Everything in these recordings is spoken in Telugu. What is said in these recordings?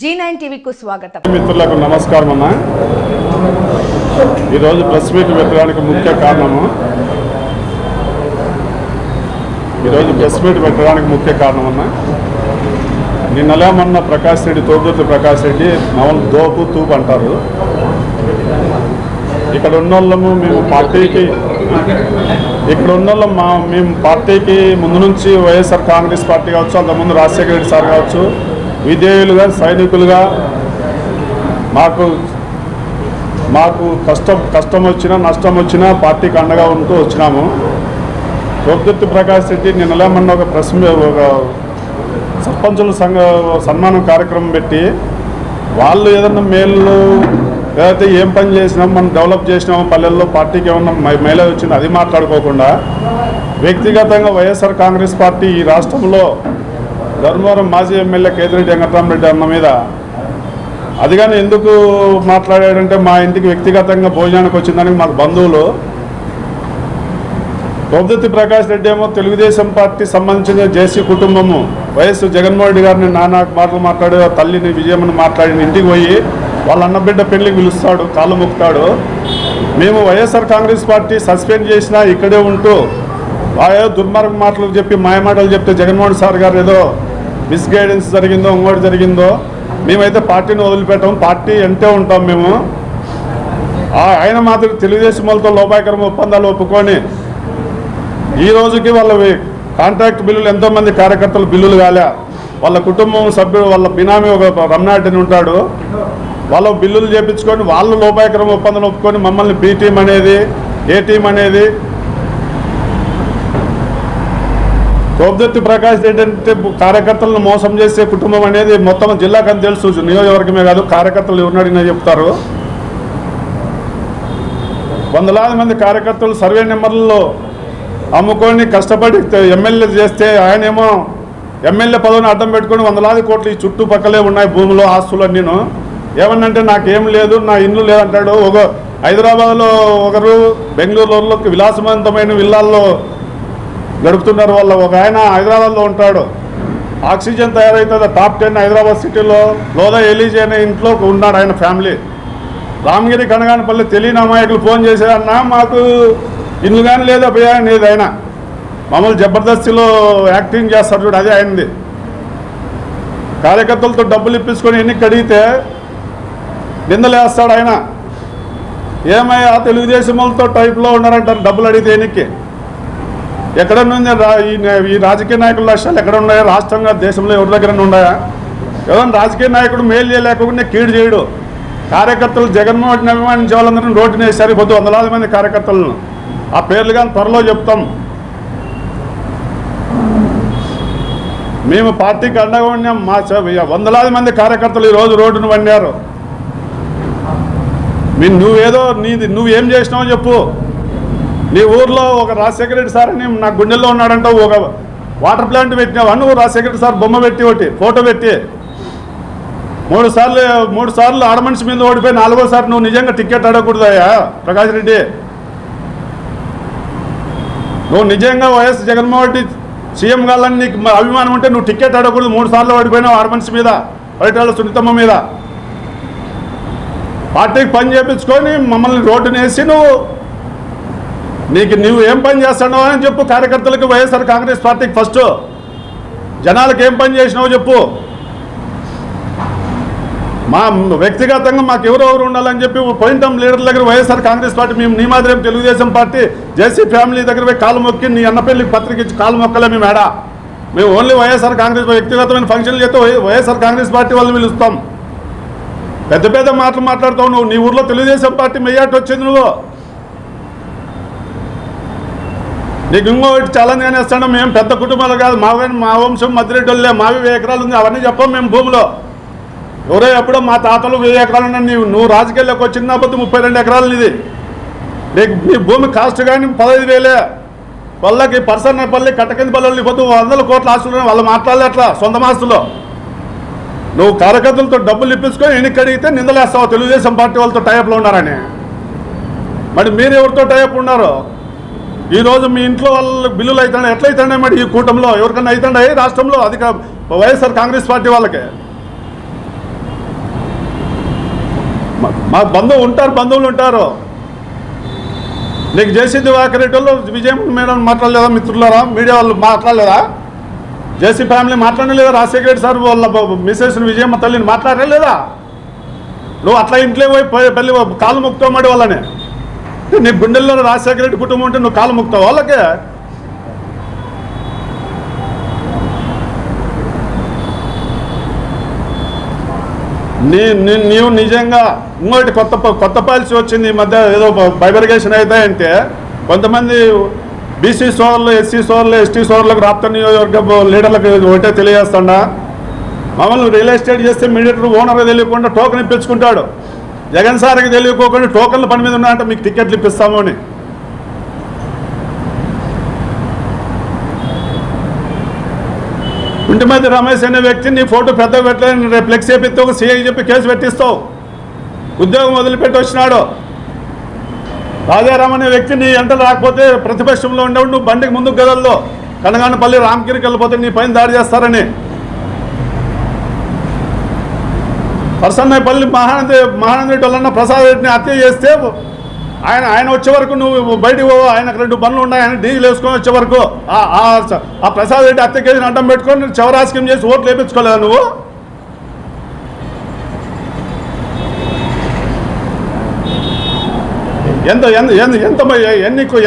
G9 టీవీకు స్వాగతం. మిత్రులకు నమస్కారం అన్న. ఈ రోజు ప్రెస్ మీట్ పెట్టడానికి ముఖ్య కారణము అన్న నిన్నలే మొన్న ప్రకాష్ రెడ్డి తోపుదుర్తి ప్రకాష్ రెడ్డి నవల్ దోపు తూపు అంటారు. ఇక్కడ ఉన్నోళ్ళము మేము పార్టీకి ముందు నుంచి వైఎస్ఆర్ కాంగ్రెస్ పార్టీ కావచ్చు, అంతకుముందు రాజశేఖర రెడ్డి సార్ కావచ్చు, విధేయులుగా సైనికులుగా మాకు కష్టం వచ్చినా నష్టం వచ్చినా పార్టీకి అండగా ఉంటూ వచ్చినాము. తోపుదుర్తి ప్రకాష్ రెడ్డి నిన్నలేమన్న ఒక సర్పంచుల సన్మానం కార్యక్రమం పెట్టి వాళ్ళు ఏదన్నా మేలు ఏదైతే ఏం పని చేసినాం మనం డెవలప్ చేసినామో పల్లెల్లో పార్టీకి ఏమన్నా మైలేజ్ వచ్చిందో అది మాట్లాడుకోకుండా వ్యక్తిగతంగా వైఎస్ఆర్ కాంగ్రెస్ పార్టీ ఈ రాష్ట్రంలో ధర్మవరం మాజీ ఎమ్మెల్యే కేతిరెడ్డి వెంకటరామరెడ్డి అన్న మీద అది కానీ ఎందుకు మాట్లాడాడంటే మా ఇంటికి వ్యక్తిగతంగా భోజనానికి వచ్చిందని మాకు బంధువులు. తోపుదుర్తి ప్రకాష్ రెడ్డి ఏమో తెలుగుదేశం పార్టీ సంబంధించిన జేసీ కుటుంబము వైఎస్ జగన్మోహన్ రెడ్డి గారిని నానా మాటలు మాట్లాడి తల్లిని విజయమ్మని మాట్లాడిన ఇంటికి పోయి వాళ్ళ అన్నబిడ్డ పెళ్లికి పిలుస్తాడు, కాళ్ళు మొక్కుతాడు. మేము వైఎస్ఆర్ కాంగ్రెస్ పార్టీ సస్పెండ్ చేసినా ఇక్కడే ఉంటూ ఏదో దుర్మార్గ మాటలు చెప్పి మాయమాటలు చెప్తే జగన్మోహన్ సార్ గారు ఏదో మిస్గైడెన్స్ జరిగిందో ఇంకోటి జరిగిందో మేమైతే పార్టీని వదిలిపెట్టాము, పార్టీ ఎంటే ఉంటాం మేము. ఆయన మాత్రం తెలుగుదేశం వాళ్ళతో లోపాయకరమ ఒప్పందాలు ఒప్పుకొని ఈ రోజుకి వాళ్ళ కాంట్రాక్ట్ బిల్లులు ఎంతోమంది కార్యకర్తలు బిల్లులు కాలే. వాళ్ళ కుటుంబం సభ్యుడు వాళ్ళ బినామీ ఒక రమణాటిని ఉంటాడు, వాళ్ళ బిల్లులు చేయించుకొని వాళ్ళు లోపాయకరమ ఒప్పందాలు ఒప్పుకొని మమ్మల్ని బి టీం అనేది ఏ టీం అనేది తోపుదుర్తి ప్రకాష్ రెడ్డి అంటే కార్యకర్తలను మోసం చేసే కుటుంబం అనేది మొత్తం జిల్లాకని తెలుసు, నియోజకవర్గమే కాదు కార్యకర్తలు ఎవరిని అడిగినా చెప్తారు. వందలాది మంది కార్యకర్తలు సర్వే నెంబర్లలో అమ్ముకొని కష్టపడి ఎమ్మెల్యే చేస్తే ఆయనేమో ఎమ్మెల్యే పదవిని అడ్డం పెట్టుకొని వందలాది కోట్లు ఈ చుట్టుపక్కలే ఉన్నాయి భూములు ఆస్తులు అన్నీను. ఏమన్నంటే నాకేం లేదు, నా ఇల్లు లేదంటాడు. హైదరాబాద్లో ఒకరు, బెంగళూరులో విలాసవంతమైన విల్లాల్లో గడుపుతున్నారు. వాళ్ళ ఒక ఆయన హైదరాబాద్లో ఉంటాడు, ఆక్సిజన్ తయారవుతుంది టాప్ 10 హైదరాబాద్ సిటీలో లోదా ఎలీజీ అనే ఇంట్లో ఉన్నాడు ఆయన ఫ్యామిలీ. రామగిరి కనగానపల్లి తెలియని అమాయకులు ఫోన్ చేశారన్నా మాకు ఇల్లు కానీ లేదా పోయా అనేది. ఆయన మామూలు జబర్దస్తిలో యాక్టింగ్ చేస్తాడు చూడు, అదే ఆయనది. కార్యకర్తలతో డబ్బులు ఇప్పించుకొని ఎన్నిక అడిగితే నిందలేస్తాడు ఆయన. ఏమయ్యా తెలుగుదేశం వాళ్ళతో టైప్లో ఉన్నారంటారు డబ్బులు అడిగితే ఎన్నిక్కి. ఎక్కడన్నా ఈ రాజకీయ నాయకుల లక్ష్యాలు ఎక్కడ ఉన్నాయా? రాష్ట్రంగా దేశంలో ఎవరి దగ్గర ఉన్నాయా? ఎవరైనా రాజకీయ నాయకుడు మేలు చేయలేకుండా కీడు చేయడు. కార్యకర్తలు జగన్మోహన్ రెడ్డిని అభిమానించే వాళ్ళందరూ రోడ్డుని వేసారు పొద్దు వందలాది మంది కార్యకర్తలను. ఆ పేర్లు కానీ త్వరలో చెప్తాం. మేము పార్టీకి అండగా ఉన్నాం. మా వందలాది మంది కార్యకర్తలు ఈరోజు రోడ్డును వండారు. నువ్వేం చేసినావో చెప్పు. నీ ఊర్లో ఒక రాజశేఖర రెడ్డి సార్ అని నా గుండెల్లో ఉన్నాడంట, ఒక వాటర్ ప్లాంట్ పెట్టినావు. నువ్వు రాజశేఖర రెడ్డి సార్ బొమ్మ పెట్టి ఒకటి ఫోటో పెట్టి 3 సార్లు ఆడమనిషి మీద ఓడిపోయి 4వ సారి నువ్వు నిజంగా టికెట్ అడగకూడదయ్యా ప్రకాష్ రెడ్డి. నువ్వు నిజంగా వైఎస్ జగన్మోహన్ రెడ్డి సీఎం కావాలని నీకు అభిమానం ఉంటే నువ్వు టికెట్ అడగకూడదు. 3 సార్లు ఓడిపోయినావు ఆడమనిషి మీద, బయట సునీతమ్మ మీద. పార్టీకి పని చేయించుకొని మమ్మల్ని రోడ్డుని వేసి నువ్వు ఏం పని చేస్తున్నావు అని చెప్పు. కార్యకర్తలకు వైఎస్ఆర్ కాంగ్రెస్ పార్టీకి ఫస్ట్ జనాలకు ఏం పని చేసినావో చెప్పు. మా వ్యక్తిగతంగా మాకు ఎవరెవరు ఉండాలని చెప్పి పోయింటాం లీడర్ల దగ్గర. వైఎస్ఆర్ కాంగ్రెస్ పార్టీ మేము నీ మాదిరి తెలుగుదేశం పార్టీ జేసీ ఫ్యామిలీ దగ్గర పోయి కాలు మొక్కి నీ అన్న పెళ్లికి పత్రిక ఇచ్చి కాలు మొక్కలే మేము ఏడా. మేము ఓన్లీ వైఎస్ఆర్ కాంగ్రెస్ వ్యక్తిగతమైన ఫంక్షన్లు చేస్తే వైఎస్ఆర్ కాంగ్రెస్ పార్టీ వాళ్ళని పిలుస్తాం. పెద్ద పెద్ద మాటలు మాట్లాడుతావు నువ్వు. నీ ఊర్లో తెలుగుదేశం పార్టీ మెయ్యాటి వచ్చింది నువ్వు. నీకు ఇంకోటి ఛాలెంజ్ కానీ వేస్తాను. మేము పెద్ద కుటుంబాలు కాదు, మా వంశం మధ్యరెడ్డి వాళ్ళే, మావి 1000 ఎకరాలు ఉంది. అవన్నీ చెప్పాం మేము భూమిలో. ఎవరో ఎప్పుడో మా తాతలు 1000 ఎకరాలు ఉన్నాయి. నువ్వు రాజకీయాల్లోకి వచ్చినప్పుడు 32 ఎకరాలు ఇది. నీ భూమి కాస్ట్ కానీ 15,000. వాళ్ళకి పర్సన్నపల్లి కట్టకింద పల్లెలు పోతూ 100 కోట్ల ఆస్తులు వాళ్ళు మాట్లాడలే అట్లా సొంత ఆస్తులో. నువ్వు కార్యకర్తలతో డబ్బులు ఇప్పించుకొని ఎన్నిక అడిగితే నిందలేస్తావు తెలుగుదేశం పార్టీ వాళ్ళతో టైప్లో ఉన్నారని. మరి మీరు ఎవరితో టైప్ ఉన్నారు? ఈరోజు మీ ఇంట్లో వాళ్ళు బిల్లులు అవుతున్నాయి. ఎట్లయితున్నాయి మరి ఈ కూటమిలో? ఎవరికన్నా అవుతున్నాయి రాష్ట్రంలో? అది వైఎస్ఆర్ కాంగ్రెస్ పార్టీ వాళ్ళకే. మా బంధువులు ఉంటారు. నీకు జేసీ దివాకర్ రెడ్డి వాళ్ళు విజయం మేడం మాట్లాడలేదా? మిత్రులారా, మీడియా వాళ్ళు మాట్లాడలేదా? జేసీ ఫ్యామిలీ మాట్లాడలేదా? రాజశేఖర రెడ్డి సార్ వాళ్ళ మిసెస్ విజయమ్మ తల్లిని మాట్లాడలేదా? నువ్వు అట్లా ఇంట్లో పోయి పెళ్ళి కాలు ముక్తామాడి వాళ్ళని. నీ గుండెల్లో రాజశేఖర రెడ్డి కుటుంబం ఉంటే నువ్వు కాలు ముక్తావు వాళ్ళకే. నీవు నిజంగా ఇంకోటి కొత్త పాలసీ వచ్చింది ఈ మధ్య, ఏదో బైబర్గేషన్ అవుతాయంటే కొంతమంది బీసీ సోదరులు, ఎస్సీ సోదరులు, ఎస్టీ సోదరులకు రాష్ట్ర నియోజకవర్గ లీడర్లకు ఒకటే తెలియజేస్తాడా, మమ్మల్ని రియల్ ఎస్టేట్ చేస్తే మీడియేటర్ ఓనర్గా తెలియకుండా టోకెన్ ఇప్పించుకుంటాడు. జగన్ సార్కి తెలియకోకుండా టోకన్ల పని మీద ఉన్నాయంటే మీకు టికెట్లు ఇప్పిస్తాము అని. ఇంటిమధ్య రమేష్ అనే వ్యక్తి నీ ఫోటో పెద్ద పెట్టలేని రేపు ఫ్లెక్స్ చేపిస్తే ఒక సీఐ చెప్పి కేసు పెట్టిస్తావు. ఉద్యోగం వదిలిపెట్టి వచ్చినాడు. రాజారాం అనే వ్యక్తి నీ ఎంట రాకపోతే ప్రతిపక్షంలో ఉండేవాడు, నువ్వు బండికి ముందుకు గదల్లో కనగానపల్లి రామగిరికి వెళ్ళిపోతే నీ పైన దాడి చేస్తారని. పర్సన్నపల్లి మహానంది వాళ్ళన్న ప్రసాద్ రెడ్డిని హత్య చేస్తే ఆయన వచ్చే వరకు నువ్వు బయటికి పోవు. ఆయనకు 2 బండ్లు ఉన్నాయి, ఆయన డీజిల్ వేసుకొని వచ్చే వరకు ఆ ప్రసాద్ రెడ్డి హత్య కేసుని అడ్డం పెట్టుకొని చౌరాస్కం చేసి ఓట్లు వేయించుకోలేదా నువ్వు?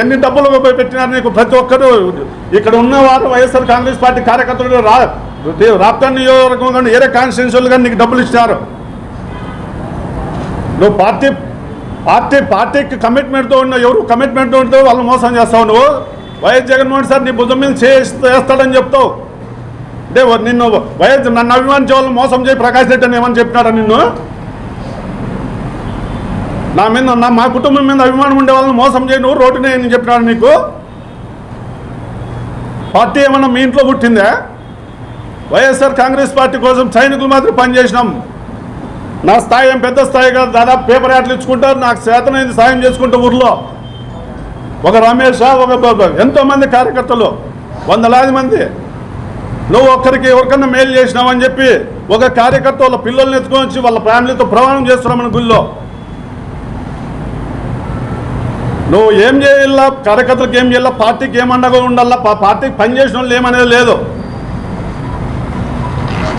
ఎన్ని డబ్బులు పెట్టినారు నీకు? ప్రతి ఒక్కరు ఇక్కడ ఉన్నవారు వైఎస్ఆర్ కాంగ్రెస్ పార్టీ కార్యకర్తలు రాప్తా నియోజకవర్గం ఏరే కాన్స్టిట్యూన్సీలు కానీ నీకు డబ్బులు ఇచ్చినారు. నువ్వు పార్టీకి కమిట్మెంట్తో ఉన్న ఎవరు కమిట్మెంట్తో ఉంటే వాళ్ళు మోసం చేస్తావు. నువ్వు వైఎస్ జగన్మోహన్ సార్ నీ భుజం మీద చేస్తాడని చెప్తావు. అంటే నిన్ను నన్ను అభిమానించే వాళ్ళని మోసం చేయి ప్రకాష్ రెడ్డి అని ఏమని చెప్పినాడా నిన్ను? మా కుటుంబం మీద అభిమానం ఉండే వాళ్ళని మోసం చేయి నువ్వు రోడ్డునే అని చెప్పినాడు నీకు? పార్టీ ఏమన్నా మీ ఇంట్లో పుట్టిందా? వైఎస్ఆర్ కాంగ్రెస్ పార్టీ కోసం సైనికులు మాత్రం పనిచేసినాం. నా స్థాయి ఏం పెద్ద స్థాయి కాదు, దాదాపు పేపర్ యాట్లు ఇచ్చుకుంటారు, నాకు చేతనైంది సాయం చేసుకుంటూ ఊర్లో ఒక రమేష్ ఎంతోమంది కార్యకర్తలు 100 మంది. నువ్వు ఒక్కరికి ఎవరికన్నా మేలు చేసినావని చెప్పి ఒక కార్యకర్త వాళ్ళ పిల్లల్ని ఎత్తుకొని వచ్చి వాళ్ళ ఫ్యామిలీతో ప్రయాణం చేస్తున్నామని గుళ్ళో. నువ్వు ఏం చేయాలా? కార్యకర్తలకు ఏం చేయాలా? పార్టీకి ఏమండగా ఉండాలా? పార్టీకి పనిచేసిన వాళ్ళు ఏమనేది లేదు.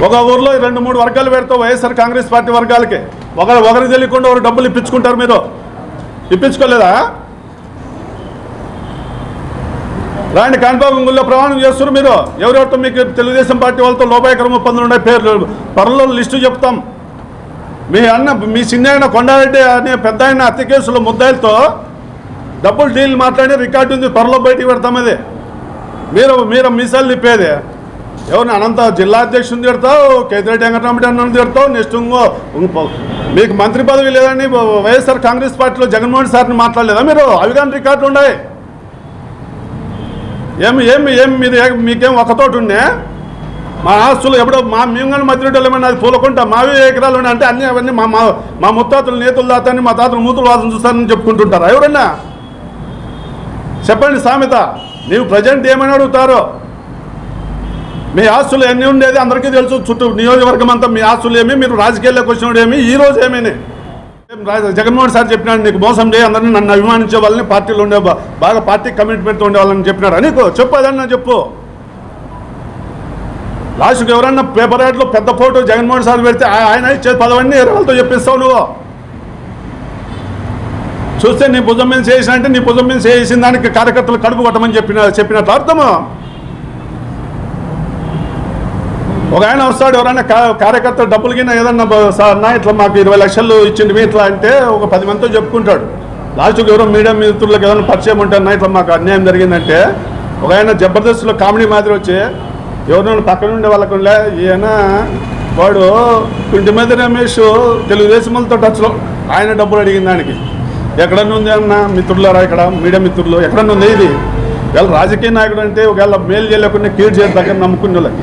ఒక ఊర్లో 2-3 వర్గాలు పెడతావు వైఎస్ఆర్ కాంగ్రెస్ పార్టీ వర్గాలకి. ఒకరికి తెలియకుండా ఒకరు డబ్బులు ఇప్పించుకుంటారు. మీరు ఇప్పించుకోలేదా? రాండి కాణిపాకంగుల్లో ప్రమాణం చేస్తున్నారు మీరు. ఎవరెవరితో మీకు తెలుగుదేశం పార్టీ వాళ్ళతో లోపాయకరమ ఒప్పందులు ఉన్నాయి, పేర్లు పరుల లిస్టు చెప్తాం. మీ చిన్న ఆయన కొండారెడ్డి అనే పెద్ద ఆయన హత్య కేసులో ముద్దాయిలతో డబ్బులు డీల్ మాట్లాడి రికార్డు ఉంది, త్వరలో బయటికి పెడతాం. అది మీరు మీసాలు తిప్పేది. ఎవరిని అనంత జిల్లా అధ్యక్షుని తిడతావు, కేతిరెడ్డి వెంకటరామరెడ్డి అన్న తిడతావు. నెక్స్ట్ మీకు మంత్రి పదవి లేదని వైఎస్ఆర్ కాంగ్రెస్ పార్టీలో జగన్మోహన్ సార్ని మాట్లాడలేదా మీరు? అవి కానీ రికార్డులు ఉన్నాయి. మీకేం ఒకతోటి ఉండే మా ఆస్తులు ఎప్పుడో మేము కానీ మధ్యలో ఏమన్నా అది పూలకుంటా మావి ఎకరాలు ఉన్నాయి అంటే అవన్నీ మా ముత్తాతలు నేతులు దాతని మా తాతలు మూతులు వాసన చూస్తారని చెప్పుకుంటుంటారా ఎవరన్నా? చెప్పండి సామెత. నీవు ప్రజెంట్ ఏమని అడుగుతారో? మీ ఆస్తులు ఎన్ని ఉండేది అందరికీ తెలుసు. చుట్టూ నియోజకవర్గం అంతా మీ ఆస్తులు ఏమి, మీరు రాజకీయాల్లోకి వచ్చినప్పుడు ఏమి, ఈ రోజు ఏమీ. జగన్మోహన్ సార్ చెప్పినాడు నీకు మోసం చేయి, అందరినీ నన్ను అభిమానించే వాళ్ళని, పార్టీలో ఉండే బాగా పార్టీ కమిట్మెంట్తో ఉండే వాళ్ళని చెప్పినాడు. నీకు చెప్పదన్నా చెప్పు. లాస్ట్కి ఎవరన్నా పేపర్ యాడ్లో పెద్ద ఫోటో జగన్మోహన్ సార్ పెడితే ఆయన ఇచ్చే పదవన్నీ వాళ్ళతో చెప్పిస్తావు నువ్వు. చూస్తే నీ భుజం మీద చేసినంటే నీ భుజం మీద చేసిన దానికి కార్యకర్తలు కడుపు కొట్టమని చెప్పినట్లు అర్థము. ఒక ఆయన వస్తాడు, ఎవరైనా కార్యకర్త డబ్బులు కింద ఏదన్నా అన్నా ఇట్లా మాకు 20 లక్షలు ఇచ్చింది ఇట్లా అంటే ఒక 10 మందితో చెప్పుకుంటాడు. లాస్ట్కి ఎవరో మీడియా మిత్రులకు ఏదైనా పరిచయం ఉంటున్నా ఇట్లా మాకు అన్యాయం జరిగిందంటే ఒక ఆయన జబర్దస్త్లో కామెడీ మాదిరి వచ్చి ఎవరినైనా పక్కన ఉండే వాళ్ళకు ఈయన వాడు ఇంటి మీద రమేష్ తెలుగుదేశంతో టచ్లో ఆయన డబ్బులు అడిగిన దానికి ఎక్కడన్నా ఉంది అన్న మిత్రులారా, ఇక్కడ మీడియా మిత్రులు ఎక్కడన్నా ఉంది ఇది? ఒకవేళ రాజకీయ నాయకుడు అంటే ఒకవేళ మేలు చేయలేకుండా కీడు చేయడం దగ్గర నమ్ముకునే వాళ్ళకి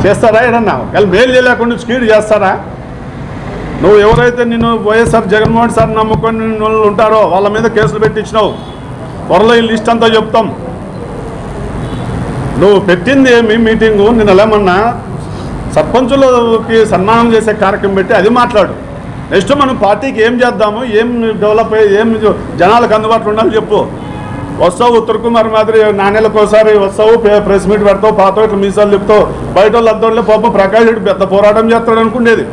చేస్తారా? ఏడన్నా ఒకవేళ మేలు చేయలేకుండా కీడు చేస్తారా? నువ్వు ఎవరైతే నిన్ను వైఎస్ఆర్ జగన్మోహన్ సార్ నమ్ముకొని ఉంటారో వాళ్ళ మీద కేసులు పెట్టించినావు. త్వరలో ఈ లిస్ట్ అంతా చెప్తాం. నువ్వు పెట్టింది ఏమి మీటింగు? నిన్న ఏమన్నా సర్పంచులకి సన్మానం చేసే కార్యక్రమం పెట్టి అది మాట్లాడు. నెక్స్ట్ మనం పార్టీకి ఏం చేద్దాము, ఏం డెవలప్ అయ్యి ఏం జనాలకు అందుబాటులో ఉండాలి చెప్పు. వస్తావు ఉత్తర్ కుమార్ మాదిరి నాణ్యలకు ఒకసారి వస్తావు, ప్రెస్ మీట్ పెడతావు, పాత ఇట్లా మీసాలు చెప్తావు, బయట వాళ్ళు అద్దోళ్ళే పాపం ప్రకాష్ రెడ్డి పెద్ద పోరాటం చేస్తాడు అనుకునేది.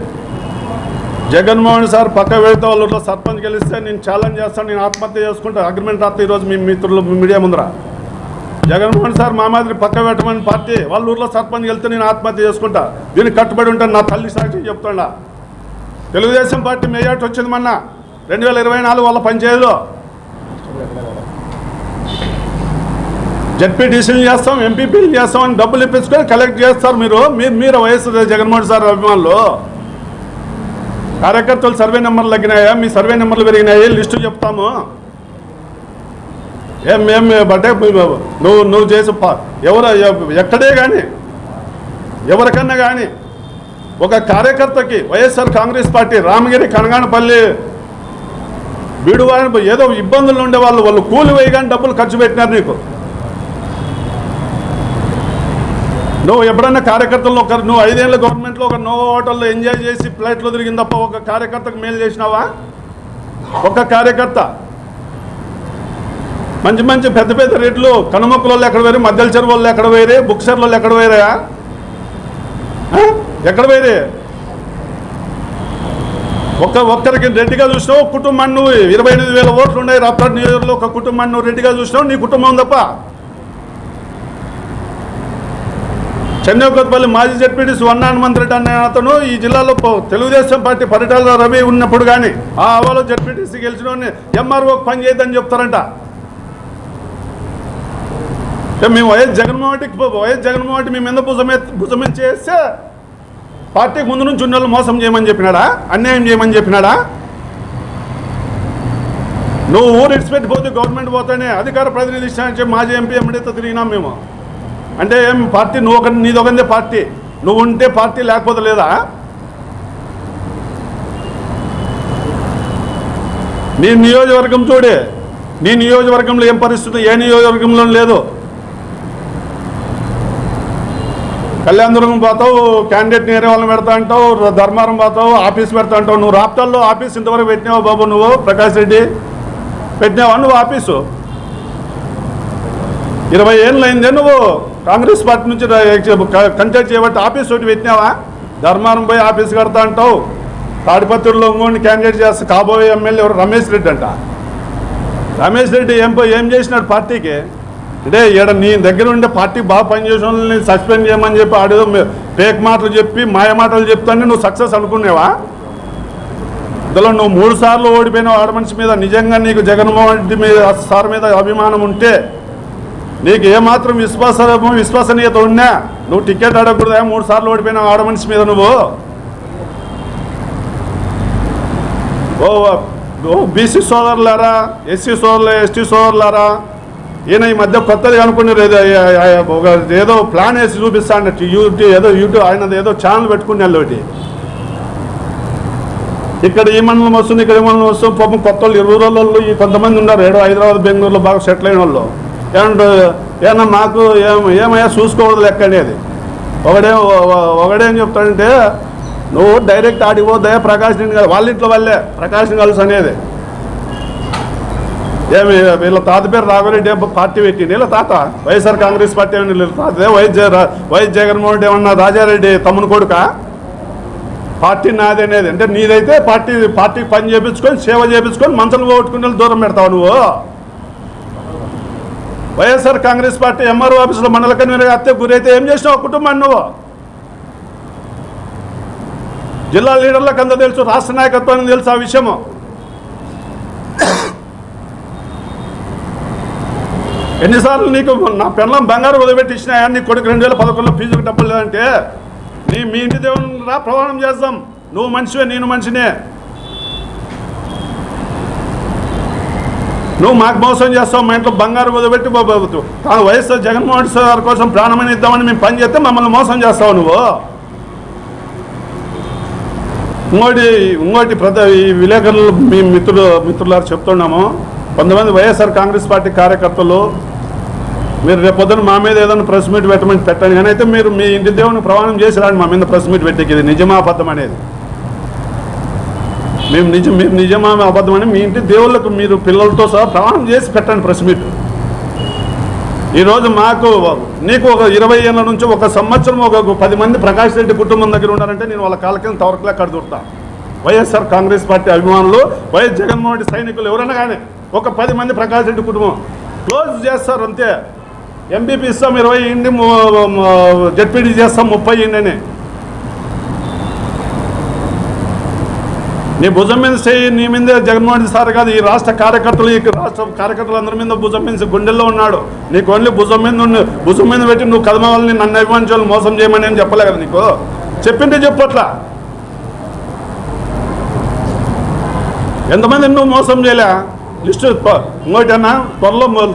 జగన్మోహన్ సార్ పక్క వెళ్తే వాళ్ళు సర్పంచ్ గెలిస్తే నేను ఛాలెంజ్ చేస్తాను, నేను ఆత్మహత్య చేసుకుంటా, అగ్రిమెంట్ రాస్తా ఈరోజు మీ మిత్రులు మీడియా ముందర. జగన్మోహన్ సార్ మా మాదిరి పక్క పెట్టమని పార్టీ వాళ్ళ ఊర్లో సర్పంచ్ వెళ్తే నేను ఆత్మహత్య చేసుకుంటా, దీనికి కట్టుబడి ఉంటాను, నా తల్లి సాక్షి చెప్తాడా. తెలుగుదేశం పార్టీ మెజార్టీ వచ్చింది మొన్న 2024 వాళ్ళ పంచాయతీలో. జడ్పీటీసీలు చేస్తాం, ఎంపీపీలు చేస్తాం అని డబ్బులు ఇప్పించుకొని కలెక్ట్ చేస్తారు. మీరు వైఎస్ జగన్మోహన్ సార్ అభిమానులు. కార్యకర్తలు సర్వే నెంబర్లు తగ్గినాయా, మీ సర్వే నెంబర్లు పెరిగినాయి, లిస్టు చెప్తాము. ఏం బట్టే నువ్వు చేసి ఎక్కడే కానీ ఎవరికన్నా కానీ ఒక కార్యకర్తకి వైఎస్ఆర్ కాంగ్రెస్ పార్టీ రామగిరి కనగానపల్లి బీడువారిని ఏదో ఇబ్బందులు ఉండే వాళ్ళు కూలి వేయగానే డబ్బులు ఖర్చు పెట్టినారు నీకు. నువ్వు ఎప్పుడన్నా కార్యకర్తలు నువ్వు 5 ఏళ్ళ గవర్నమెంట్లో ఒక నోవా హోటల్లో ఎంజాయ్ చేసి ఫ్లైట్లో తిరిగింది తప్ప ఒక కార్యకర్తకు మేలు చేసినావా? ఒక కార్యకర్త మంచి పెద్ద రేట్లు కనుమక్కుల వాళ్ళు ఎక్కడ వేరే, మధ్యల చెరువు వాళ్ళు ఎక్కడ వేరే, బుక్ షెర్ల వాళ్ళు ఎక్కడ వేరే, ఎక్కడ వేరే? ఒక్కరికి రెడ్డిగా చూసినావు కుటుంబాన్ని. నువ్వు 28,000 ఓట్లు ఉన్నాయి రాప్తాడు నియోజకవర్గంలో, ఒక కుటుంబాన్ని నువ్వు రెడ్డిగా చూసినావు, నీ కుటుంబం తప్ప. చెన్నైకొత్తపల్లి మాజీ జడ్పీటీసీ వన్నాహనుమంత్ రెడ్డి అనే అతను ఈ జిల్లాలో తెలుగుదేశం పార్టీ పరిటాల రవి ఉన్నప్పుడు కానీ ఆ హవాలో జడ్పీటీసీ గెలిచిన ఎంఆర్ఓ పని చేయొద్దని చెప్తారంట. మేము వైఎస్ జగన్మోహన్ రెడ్డి మీ మీద భుజమే చేస్తే పార్టీకి ముందు నుంచి ఉన్న వాళ్ళు మోసం చేయమని చెప్పినాడా, అన్యాయం చేయమని చెప్పినాడా? నువ్వు ఊరు ఇడిచిపెట్టిపోతే గవర్నమెంట్ పోతానే అధికార ప్రతినిధి ఇష్టాన్ని మాజీ ఎంపీ ఎమ్మెల్యేతో తిరిగినాం మేము. అంటే ఏం పార్టీ నీదొకందే పార్టీ, నువ్వు ఉంటే పార్టీ లేకపోతే లేదా? నీ నియోజకవర్గం చూడే, నీ నియోజకవర్గంలో ఏం పరిస్థితి ఏ నియోజకవర్గంలో లేదు. కళ్యాణదుర్గం పోతావు, క్యాండిడేట్ నేరే వాళ్ళని పెడతా అంటావు, ధర్మారం పోతావు, ఆఫీస్ పెడతా అంటావు. నువ్వు రాప్తాల్లో ఆఫీస్ ఇంతవరకు పెట్టినావు బాబు? నువ్వు ప్రకాష్ రెడ్డి పెట్టినావా నువ్వు ఆఫీసు? 20 ఏళ్ళు అయిందే నువ్వు కాంగ్రెస్ పార్టీ నుంచి కంటెక్ట్ చేయబట్టి ఆఫీస్ ఒకటి పెట్టినావా? ధర్మారం పోయి ఆఫీస్ కడతా అంటావు. తాడిపత్రిలో ఇంకోని క్యాండిడేట్ చేస్తే కాబోయే ఎమ్మెల్యే ఎవరు? రమేష్ రెడ్డి అంట. రమేష్ రెడ్డి ఏం చేసినాడు పార్టీకి? అంటే ఈడ నీ దగ్గర ఉండే పార్టీ బాగా పనిచేసిన వాళ్ళని సస్పెండ్ చేయమని చెప్పి ఆడేదో ఫేక్ మాటలు చెప్పి మాయ మాటలు చెప్తానే నువ్వు సక్సెస్ అనుకునేవా? ఇందులో నువ్వు 3 సార్లు ఓడిపోయినావు ఆడ మనిషి మీద. నిజంగా నీకు జగన్మోహన్ రెడ్డి మీద సార్ మీద అభిమానం ఉంటే, నీకు ఏమాత్రం విశ్వసనీయత ఉన్నా నువ్వు టికెట్ అడగకూడదా? 3 సార్లు ఓడిపోయినావు ఆడ మనిషి మీద నువ్వు. బీసీ సోదరులారా, ఎస్సీ సోదరులు, ఎస్టీ సోదరులారా, ఈయన ఈ మధ్య కొత్తది అనుకున్నారు ఏదో ప్లాన్ వేసి చూపిస్తా అన్నట్టు యూట్యూబ్ ఆయన ఏదో ఛానల్ పెట్టుకునే ఒకటి. ఇక్కడ ఈ మండలం వస్తుంది, ఇక్కడ ఈ మండలం వస్తుంది. పాపం కొత్త వాళ్ళు 20 రోజుల్లో కొంతమంది ఉన్నారు హైదరాబాద్ బెంగళూరులో బాగా సెటిల్ అయిన వాళ్ళు. ఏమన్నా మాకు ఏమయ్యా చూసుకోవద్దు లెక్క అనేది. ఒకడేం చెప్తాడంటే, నువ్వు డైరెక్ట్ ఆడికి పోద్దయా ప్రకాష్ రెడ్డి కాదు, వాళ్ళ ఇంట్లో వాళ్ళే ప్రకాష్ కలుసు అనేది. ఏమి వీళ్ళ తాత పేరు రాఘవరెడ్డి పార్టీ పెట్టింది, వీళ్ళ తాత వైఎస్ఆర్ కాంగ్రెస్ పార్టీ ఏమన్నా తాత వైఎస్ జగన్మోహన్ రెడ్డి ఏమన్నా రాజారెడ్డి తమ్ముని కొడుక? పార్టీ నాది అనేది. అంటే నీదైతే పార్టీకి పని చేయించుకొని సేవ చేయించుకొని మంచలు పోగొట్టుకుని దూరం పెడతావు నువ్వు. వైఎస్ఆర్ కాంగ్రెస్ పార్టీ ఎంఆర్ఓ ఆఫీసులో మండల కన్వీనర్ హత్య గురైతే ఏం చేసినావు కుటుంబాన్ని నువ్వు? జిల్లా లీడర్లకు అంతా తెలుసు, రాష్ట్ర నాయకత్వానికి తెలుసు ఆ విషయము. ఎన్నిసార్లు నీకు నా పెళ్ళం బంగారు వదిలిపెట్టి ఇచ్చినాయా? నీ కొడుకు 2011లో ఫీజుకు డబ్బులు లేదంటే మీ ఇంటి దేవుని రా ప్రమాణం చేద్దాం, నువ్వు మనిషివే నేను మనిషినే. నువ్వు మాకు మోసం చేస్తావు, మా ఇంట్లో బంగారు వదిలిపెట్టి వైఎస్ఆర్ జగన్మోహన్ రెడ్డి సార్ కోసం ప్రాణమని ఇద్దామని మేము పని చేస్తే మమ్మల్ని మోసం చేస్తావు నువ్వు. ఇంకోటి ఈ విలేకరులు మీ మిత్రులారు చెప్తున్నాము, కొంతమంది వైఎస్ఆర్ కాంగ్రెస్ పార్టీ కార్యకర్తలు మీరు రేపొద్దున మా మీద ఏదైనా ప్రెస్ మీట్ పెట్టండి కానీ అయితే మీరు మీ ఇంటి దేవుని ప్రమాణం చేసి రాండి మా మీద ప్రెస్ మీట్ పెట్టేకి ఇది నిజమా అబద్ధం అనేది. మీరు నిజమా అబద్ధమని మీ ఇంటి దేవుళ్ళకు మీరు పిల్లలతో సహా ప్రమాణం చేసి పెట్టండి ప్రెస్ మీట్. ఈరోజు నీకు ఒక 20 ఏళ్ళ నుంచి ఒక సంవత్సరం ఒక 10 మంది ప్రకాష్ రెడ్డి కుటుంబం దగ్గర ఉన్నారంటే నేను వాళ్ళ కాళ్ళకి తవరకులే కడుతుంటా. వైఎస్ఆర్ కాంగ్రెస్ పార్టీ అభిమానులు, వైఎస్ జగన్మోహన్ రెడ్డి సైనికులు ఎవరైనా కానీ ఒక 10 మంది ప్రకాష్ రెడ్డి కుటుంబం క్లోజ్ చేస్తారు అంతే. ఎంపీపీ ఇస్తాం 20 ఇండి, జడ్పీటీ చేస్తాం 30 ఇండి అని. నీ భుజం మీద చేయి, నీ మీద జగన్మోహన్ రెడ్డి సార్ కాదు, ఈ రాష్ట్ర కార్యకర్తలు అందరి మీద భుజం మీద గుండెల్లో ఉన్నాడు. నీకు ఓన్లీ భుజం మీద పెట్టి నువ్వు కదమాలని నన్ను అభిమానించాలని మోసం చేయమని అని చెప్పలే కదా నీకు. చెప్పింటే చెప్పట్లా. ఎంతమంది నువ్వు మోసం చేయలే? లిస్టు ఇంకోటన్నా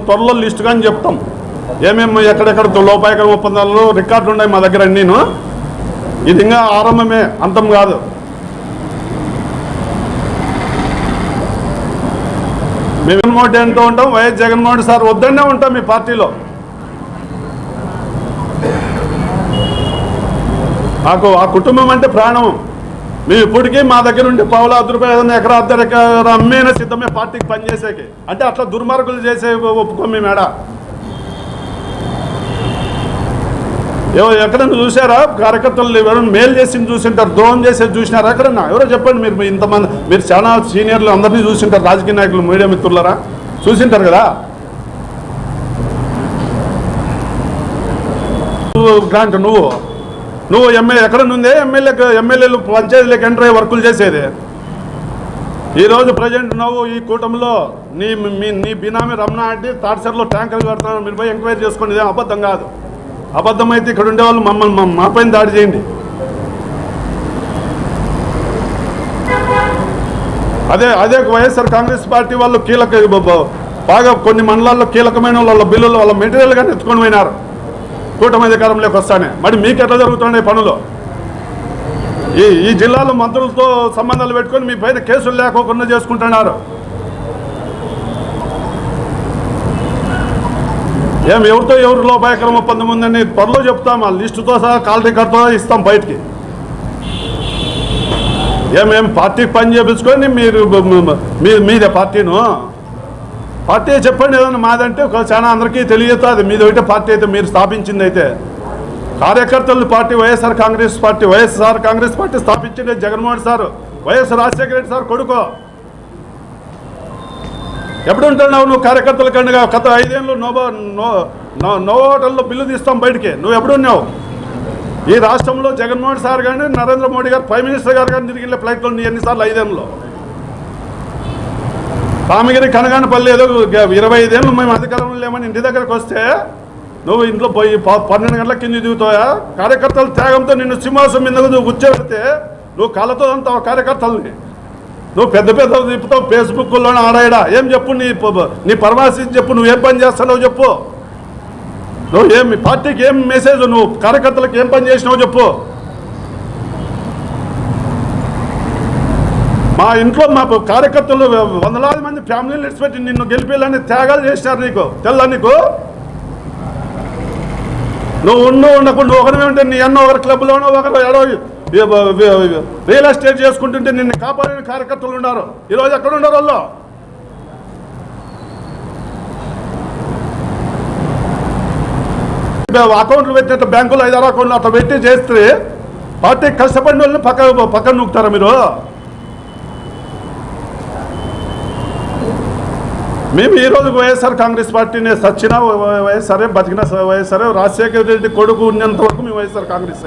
త్వరలో లిస్టు కానీ చెప్తాం. ఏమేమి ఎక్కడెక్కడ లోపాయకర ఒప్పందాలు రికార్డులు ఉన్నాయి మా దగ్గర. నేను ఇది ఇంకా ఆరంభమే, అంతం కాదు. మేము జగన్మోహన్ రెడ్డి అంటూ ఉంటాం, వైఎస్ జగన్మోహన్ రెడ్డి సార్ వద్దనే ఉంటాం మీ పార్టీలో. నాకు ఆ కుటుంబం అంటే ప్రాణం. మేము ఇప్పటికీ మా దగ్గర ఉండి ₹1,00,000 ఏదైనా ఎకరా అర్ధ ఎకరా అమ్మేనా సిద్ధమే పార్టీకి పనిచేసేకి. అంటే అట్లా దుర్మార్గులు చేసే ఒప్పుకోం మేము. ఎక్కడన్నా చూసారా కార్యకర్తలు ఎవరైనా మేలు చేసి చూసింటారు, ద్రోహం చేసేది చూసినారా ఎక్కడన్నా? ఎవరో చెప్పండి. మీరు ఇంతమంది మీరు చాలా సీనియర్లు అందరినీ చూసింటారు, రాజకీయ నాయకులు, మీడియా మిత్రులరా చూసింటారు కదా. గ్రాంట్ నువ్వు ఎక్కడనుందే ఎమ్మెల్యేలు పంచాయతీలకు ఎంటర్ అయ్యే వర్కులు చేసేది. ఈరోజు ప్రజెంట్ నువ్వు ఈ కూటమిలో నీ బినామీ రమణ అంటే తాడిసర్లో ట్యాంకర్లు కడుతున్నాను, మీరు పోయి ఎంక్వైరీ చేసుకోండి. ఇదేం అబద్ధం కాదు. అబద్ధం అయితే ఇక్కడ ఉండేవాళ్ళు మా పైన దాడి చేయండి. అదే వైఎస్ఆర్ కాంగ్రెస్ పార్టీ వాళ్ళు బాగా కొన్ని మండలాల్లో కీలకమైన వాళ్ళ బిల్లులు వాళ్ళ మెటీరియల్గా ఎత్తుకొని పోయినారు కూటమి అధికారంలోకి వస్తానే. మరి మీకు ఎట్లా జరుగుతున్నాయి పనులు? ఈ జిల్లాలో మంత్రులతో సంబంధాలు పెట్టుకొని మీ పైన కేసులు లేకోకుండా చేసుకుంటున్నారు. ఎవరు లోపాయకరం ఒప్పందం ఉందని త్వరలో చెప్తాం. ఆ లిస్టుతో సహా కాల్ రికార్డుతో ఇస్తాం బయటికి. పార్టీకి పని చేపించుకొని మీదే పార్టీ చెప్పండి. ఏదన్నా మాదంటే చాలా అందరికీ తెలియదు. మీది ఒకటే పార్టీ అయితే మీరు స్థాపించింది అయితే. కార్యకర్తలు పార్టీ వైఎస్ఆర్ కాంగ్రెస్ పార్టీ స్థాపించింది Jaganmohan sir, YS Rajasekhara Reddy sir కొడుకో. ఎప్పుడు ఉంటున్నావు నువ్వు కార్యకర్తల కండుగా? గత 5 ఏళ్ళు నో హోటల్లో బిల్లు తీస్తాం బయటికి. నువ్వు ఎప్పుడున్నావు? ఈ రాష్ట్రంలో జగన్మోహన్ సార్ కానీ నరేంద్ర మోడీ గారు ప్రైమ్ మినిస్టర్ గారు కానీ తిరిగి ఫ్లైట్లో ఎన్నిసార్లు 5 ఏళ్ళలో? కామగిరి కనగానపల్లి ఏదో 25 ఏళ్ళు మేము అధికారంలో లేమని ఇంటి దగ్గరకు వస్తే నువ్వు ఇంట్లో పోయి 12 గంటల కింద దిగుతావా? కార్యకర్తల త్యాగంతో నిన్ను సింహాసం మీద నువ్వు కూర్చోబెడితే నువ్వు కళ్ళతో అంతావు కార్యకర్తలని. నువ్వు పెద్ద తిప్పుతావు ఫేస్బుక్లోనే ఆడాయడా. ఏం చెప్పు నీ పరమాసి చెప్పు, నువ్వేం పని చేస్తున్నావు చెప్పు. మీ పార్టీకి ఏం మెసేజ్, నువ్వు కార్యకర్తలకు ఏం పని చేసినావు చెప్పు. మా ఇంట్లో మా కార్యకర్తలు 100,000 మంది ఫ్యామిలీలు ఇడిచిపెట్టి నిన్ను గెలిపేయాలని త్యాగాలు చేసినారు. నీకు తెల్లా? నువ్వు ఉండకుండా ఒకరిమే ఉంటే నీ అన్న ఒకరి క్లబ్లోనో ఒకరు ఎడో రియల్ ఎస్టేట్ చేసుకుంటుంటే నిన్ను కాపాడిన కార్యకర్తలు ఉన్నారు. ఈరోజు ఎక్కడ ఉన్నారు వాళ్ళు? అకౌంట్లు పెట్టినట్టు బ్యాంకులో 5-6 అకౌంట్లు అట్లా పెట్టి చేస్తే పార్టీకి కష్టపడిన వాళ్ళని పక్కన నూకుతారా మీరు? మేము ఈరోజు వైఎస్ఆర్ కాంగ్రెస్ పార్టీని సచ్చినా వైఎస్ఆర్ఏ, బతికినా వైఎస్ఆర్ఏ. రాజశేఖర రెడ్డి కొడుకు ఉన్నంత వరకు మేము వైఎస్ఆర్ కాంగ్రెస్.